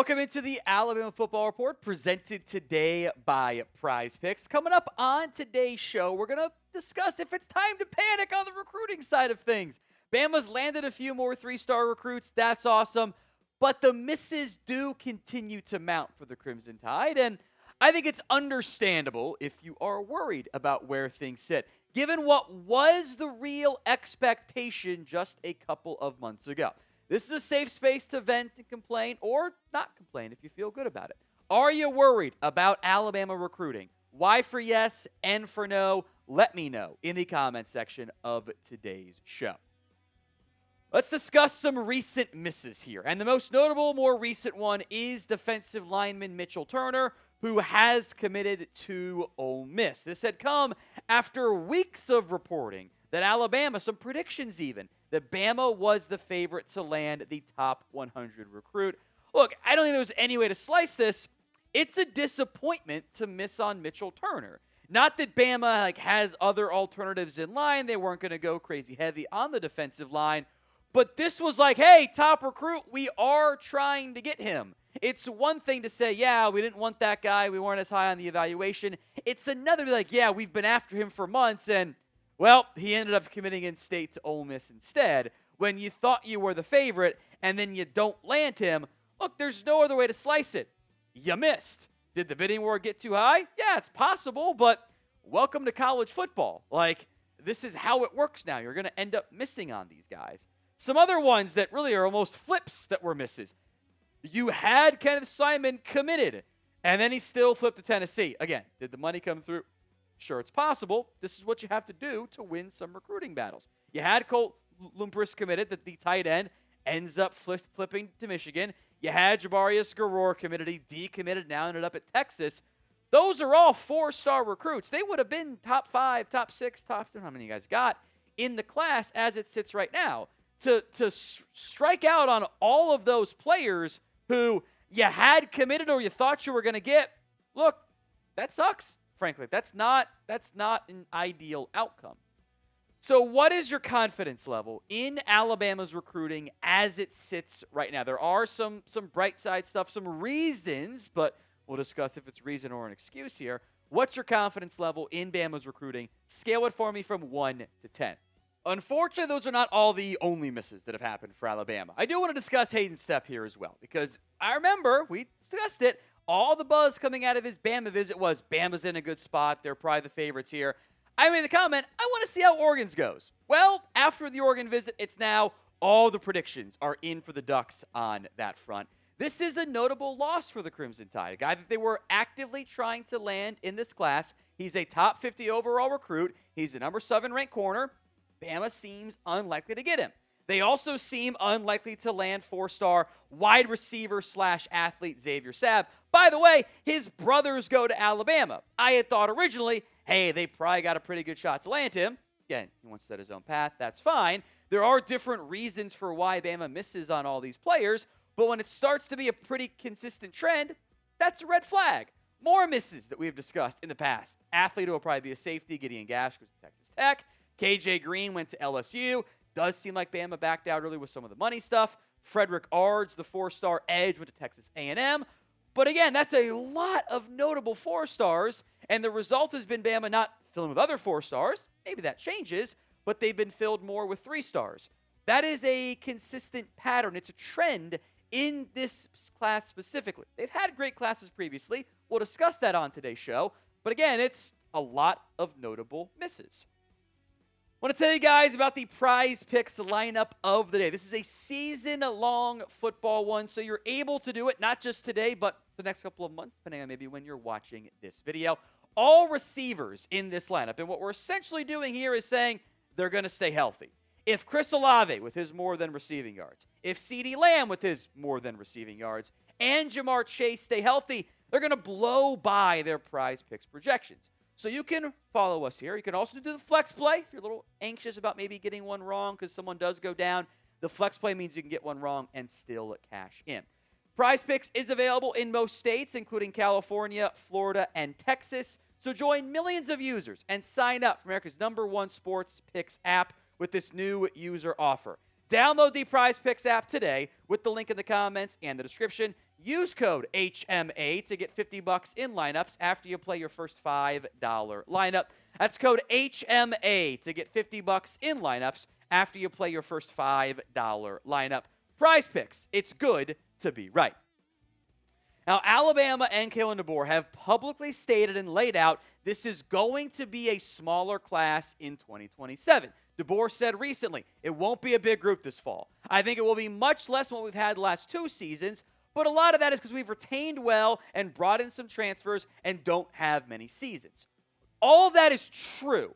Welcome into the Alabama Football Report, presented today by Prize Picks. Coming up on today's show, we're going to discuss if it's time to panic on the recruiting side of things. Bama's landed a few more three-star recruits. That's awesome. But the misses do continue to mount for the Crimson Tide, and I think it's understandable if you are worried about where things sit, given what was the real expectation just a couple of months ago. This is a safe space to vent and complain, or not complain if you feel good about it. Are you worried about Alabama recruiting? Y for yes, N for no. Let me know in the comment section of today's show. Let's discuss some recent misses here. And the most notable, more recent one is defensive lineman Mitchell Turner, who has committed to Ole Miss. This had come after weeks of reporting that Alabama, some predictions even, that Bama was the favorite to land the top 100 recruit. Look, I don't think there was any way to slice this. It's a disappointment to miss on Mitchell Turner. Not that Bama has other alternatives in line. They weren't going to go crazy heavy on the defensive line. But this was like, hey, top recruit, we are trying to get him. It's one thing to say, yeah, we didn't want that guy. We weren't as high on the evaluation. It's another to be like, yeah, we've been after him for months, and well, he ended up committing in-state to Ole Miss instead. When you thought you were the favorite and then you don't land him, look, there's no other way to slice it. You missed. Did the bidding war get too high? Yeah, it's possible, but welcome to college football. This is how it works now. You're going to end up missing on these guys. Some other ones that really are almost flips that were misses. You had Kenneth Simon committed, and then he still flipped to Tennessee. Again, did the money come through? Sure, it's possible. This is what you have to do to win some recruiting battles. You had Colt Lumpris committed, that the tight end ends up flipping to Michigan. You had JaBarrius Garror committed. He decommitted, now ended up at Texas. Those are all four-star recruits. They would have been top 5, top 6, top 10, how many you guys got, in the class as it sits right now. To strike out on all of those players who you had committed or you thought you were going to get, look, that sucks. Frankly, that's not an ideal outcome. So what is your confidence level in Alabama's recruiting as it sits right now? There are some bright side stuff, some reasons, but we'll discuss if it's reason or an excuse here. What's your confidence level in Bama's recruiting? Scale it for me from 1 to 10. Unfortunately, those are not all the only misses that have happened for Alabama. I do want to discuss Hayden Stepp here as well, because I remember we discussed it. All the buzz coming out of his Bama visit was Bama's in a good spot. They're probably the favorites here. I made the comment, I want to see how Oregon's goes. Well, after the Oregon visit, it's now all the predictions are in for the Ducks on that front. This is a notable loss for the Crimson Tide, a guy that they were actively trying to land in this class. He's a top 50 overall recruit. He's a number 7 ranked corner. Bama seems unlikely to get him. They also seem unlikely to land 4-star wide receiver / athlete Xavier Sabb. By the way, his brothers go to Alabama. I had thought originally, hey, they probably got a pretty good shot to land him. Again, he wants to set his own path. That's fine. There are different reasons for why Bama misses on all these players, but when it starts to be a pretty consistent trend, that's a red flag. More misses that we've discussed in the past. Athlete who will probably be a safety, Gideon Gash goes to Texas Tech. KJ Green went to LSU. Does seem like Bama backed out early with some of the money stuff. Frederick Ards, the 4-star edge, went to Texas A&M. But again, that's a lot of notable 4-stars, and the result has been Bama not filling with other 4-stars. Maybe that changes, but they've been filled more with 3-stars. That is a consistent pattern. It's a trend in this class specifically. They've had great classes previously. We'll discuss that on today's show. But again, it's a lot of notable misses. I want to tell you guys about the Prize Picks lineup of the day. This is a season-long football one, so you're able to do it not just today, but the next couple of months, depending on maybe when you're watching this video. All receivers in this lineup, and what we're essentially doing here is saying they're going to stay healthy. If Chris Olave with his more than receiving yards, if CeeDee Lamb with his more than receiving yards, and Jamar Chase stay healthy, they're going to blow by their Prize Picks projections. So you can follow us here. You can also do the flex play if you're a little anxious about maybe getting one wrong because someone does go down. The flex play means you can get one wrong and still cash in. Prize Picks is available in most states, including California, Florida, and Texas. So join millions of users and sign up for America's #1 sports picks app with this new user offer. Download the Prize Picks app today with the link in the comments and the description. Use code HMA to get $50 in lineups after you play your first $5 lineup. That's code HMA to get $50 in lineups after you play your first $5 lineup. Prize Picks. It's good to be right. Now, Alabama and Kalen DeBoer have publicly stated and laid out this is going to be a smaller class in 2027. DeBoer said recently, it won't be a big group this fall. I think it will be much less than what we've had the last 2 seasons, but a lot of that is because we've retained well and brought in some transfers and don't have many seasons. All of that is true,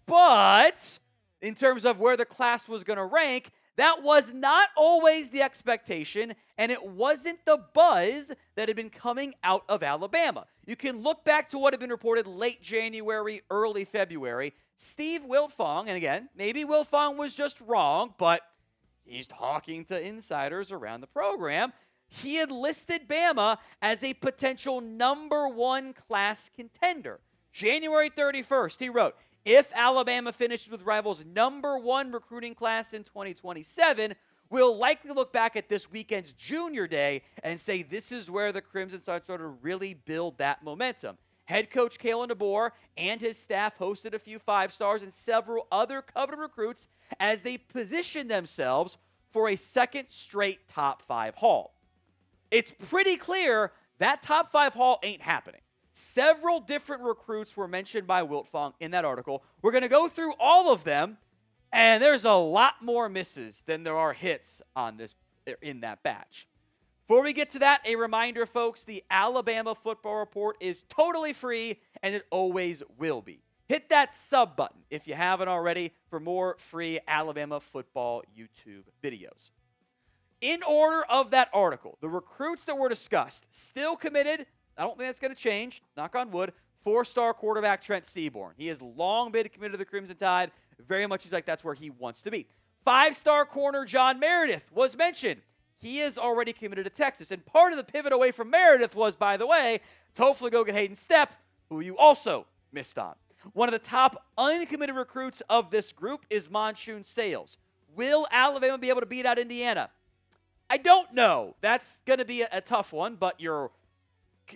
but in terms of where the class was going to rank, that was not always the expectation, and it wasn't the buzz that had been coming out of Alabama. You can look back to what had been reported late January, early February. Steve Wiltfong, and again, maybe Wiltfong was just wrong, but he's talking to insiders around the program. He had listed Bama as a potential number 1 class contender. January 31st, he wrote, if Alabama finishes with rivals' number 1 recruiting class in 2027, we'll likely look back at this weekend's Junior Day and say this is where the Crimson started to really build that momentum. Head coach Kalen DeBoer and his staff hosted a few 5-stars and several other coveted recruits as they positioned themselves for a second straight top 5 haul. It's pretty clear that top 5 haul ain't happening. Several different recruits were mentioned by Wiltfong in that article. We're going to go through all of them, and there's a lot more misses than there are hits on this in that batch. Before we get to that, a reminder, folks, the Alabama Football Report is totally free, and it always will be. Hit that sub button if you haven't already for more free Alabama football YouTube videos. In order of that article, the recruits that were discussed, still committed, I don't think that's going to change, knock on wood, 4-star quarterback Trent Seaborn. He has long been committed to the Crimson Tide, very much seems like that's where he wants to be. 5-star corner John Meredith was mentioned. He is already committed to Texas, and part of the pivot away from Meredith was, by the way, to hopefully go get Hayden Stepp, who you also missed on. One of the top uncommitted recruits of this group is Monsoon Sales. Will Alabama be able to beat out Indiana? I don't know. That's going to be a tough one, but you're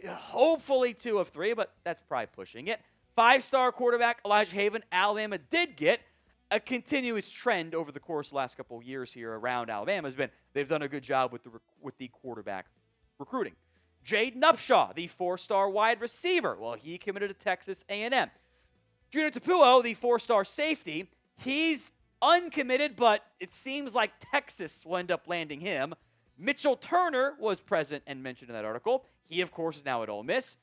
hopefully 2 of 3, but that's probably pushing it. 5-star quarterback Elijah Haven, Alabama did get. A continuous trend over the course of the last couple of years here around Alabama has been they've done a good job with the quarterback recruiting. Jaden Upshaw, the 4-star wide receiver, well, he committed to Texas A&M. Junior Tapuo, the 4-star safety, he's uncommitted, but it seems like Texas will end up landing him. Mitchell Turner was present and mentioned in that article. He, of course, is now at Ole Miss.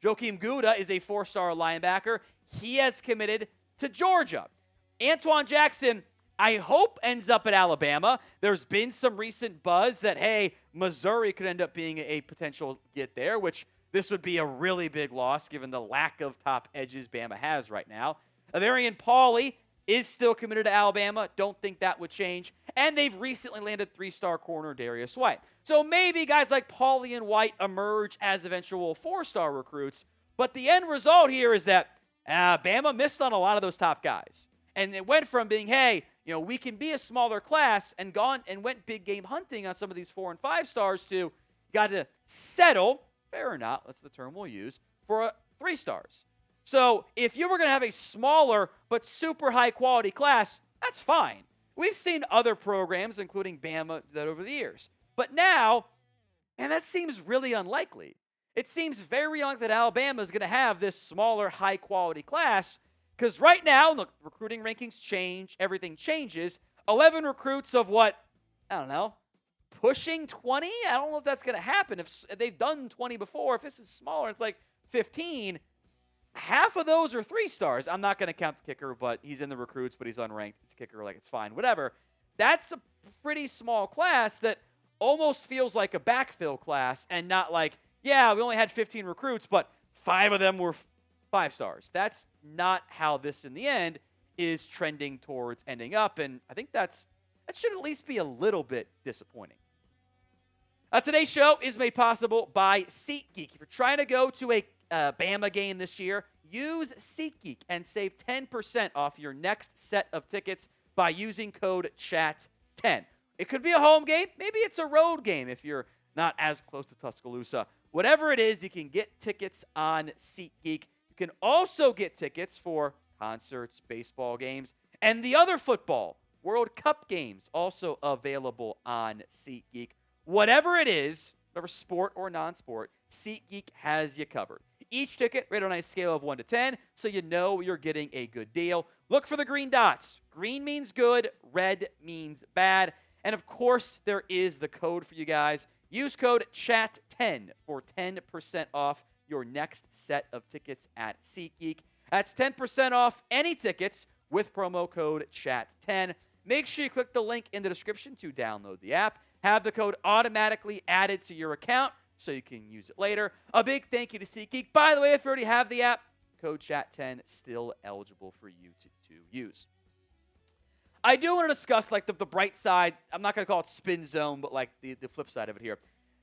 Joakim Gouda is a 4-star linebacker. He has committed to Georgia. Antoine Jackson, I hope, ends up at Alabama. There's been some recent buzz that, hey, Missouri could end up being a potential get there, which this would be a really big loss given the lack of top edges Bama has right now. Avarian Pauley is still committed to Alabama. Don't think that would change. And they've recently landed 3-star corner Darius White. So maybe guys like Pauley and White emerge as eventual 4-star recruits. But the end result here is that Bama missed on a lot of those top guys. And it went from being, hey, we can be a smaller class and went big game hunting on some of these 4 and 5 stars to got to settle, fair or not, that's the term we'll use, for 3 stars. So if you were going to have a smaller but super high quality class, that's fine. We've seen other programs, including Bama, do that over the years. But now, and that seems really unlikely. It seems very unlikely that Alabama is going to have this smaller, high quality class. Because right now, look, recruiting rankings change, everything changes. 11 recruits of what, I don't know, pushing 20? I don't know if that's going to happen. If they've done 20 before, if this is smaller, it's like 15. Half of those are 3 stars. I'm not going to count the kicker, but he's in the recruits, but he's unranked. It's kicker, like it's fine, whatever. That's a pretty small class that almost feels like a backfill class and not like, yeah, we only had 15 recruits, but 5 of them were 5 stars. That's not how this, in the end, is trending towards ending up, and I think that should at least be a little bit disappointing. Today's show is made possible by SeatGeek. If you're trying to go to a Bama game this year, use SeatGeek and save 10% off your next set of tickets by using code CHAT10. It could be a home game. Maybe it's a road game if you're not as close to Tuscaloosa. Whatever it is, you can get tickets on SeatGeek. You can also get tickets for concerts, baseball games, and the other football, World Cup games, also available on SeatGeek. Whatever it is, whatever sport or non-sport, SeatGeek has you covered. Each ticket rated on a scale of 1 to 10, so you know you're getting a good deal. Look for the green dots. Green means good, red means bad. And of course, there is the code for you guys. Use code CHAT10 for 10% off your next set of tickets at SeatGeek. That's 10% off any tickets with promo code CHAT10. Make sure you click the link in the description to download the app. Have the code automatically added to your account so you can use it later. A big thank you to SeatGeek. By the way, if you already have the app, code CHAT10 still eligible for you to use. I do want to discuss like the bright side. I'm not going to call it spin zone, but like the flip side of it here.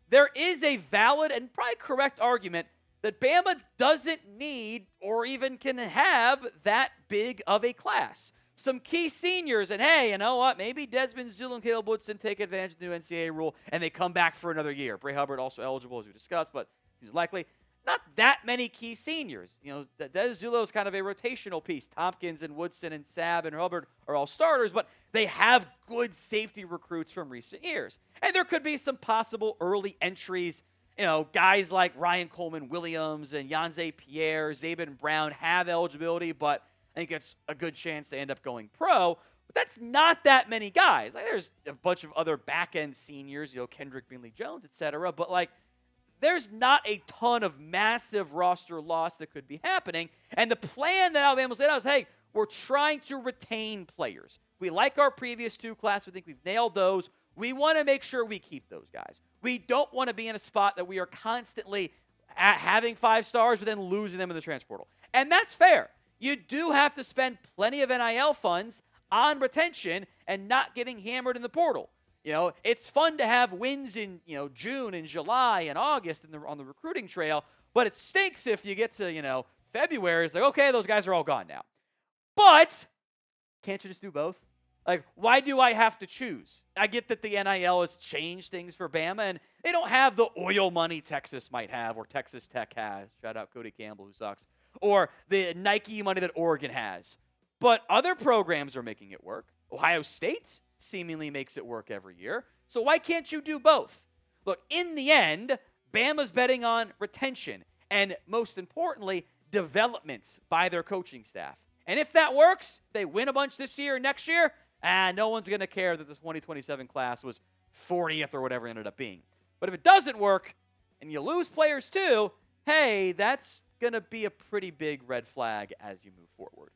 There is a valid and probably correct argument that Bama doesn't need or even can have that big of a class. Some key seniors, and hey, you know what? Maybe Desmond Zulu and Caleb Woodson take advantage of the new NCAA rule, and they come back for another year. Bray Hubbard also eligible, as we discussed, but he's likely. Not that many key seniors. You know, Des Zulu is kind of a rotational piece. Tompkins and Woodson and Sabb and Hubbard are all starters, but they have good safety recruits from recent years. And there could be some possible early entries. You know, guys like Ryan Coleman Williams and Yanze Pierre, Zabin Brown have eligibility, but I think it's a good chance they end up going pro. But that's not that many guys. Like, there's a bunch of other back-end seniors, you know, Kendrick Binley-Jones, et cetera, but like, there's not a ton of massive roster loss that could be happening. And the plan that Alabama laid out is, hey, we're trying to retain players. We like our previous two classes. We think we've nailed those. We want to make sure we keep those guys. We don't want to be in a spot that we are constantly having 5 stars but then losing them in the transfer portal. And that's fair. You do have to spend plenty of NIL funds on retention and not getting hammered in the portal. You know, it's fun to have wins in, you know, June and July and August on the recruiting trail, but it stinks if you get to, you know, February. It's like, okay, those guys are all gone now. But can't you just do both? Like, why do I have to choose? I get that the NIL has changed things for Bama, and they don't have the oil money Texas might have or Texas Tech has. Shout out Cody Campbell, who sucks. Or the Nike money that Oregon has. But other programs are making it work. Ohio State seemingly makes it work every year. So why can't you do both? Look, in the end, Bama's betting on retention and, most importantly, developments by their coaching staff. And if that works, they win a bunch this year and next year, and no one's going to care that the 2027 class was 40th or whatever it ended up being. But if it doesn't work and you lose players too, hey, that's going to be a pretty big red flag as you move forward.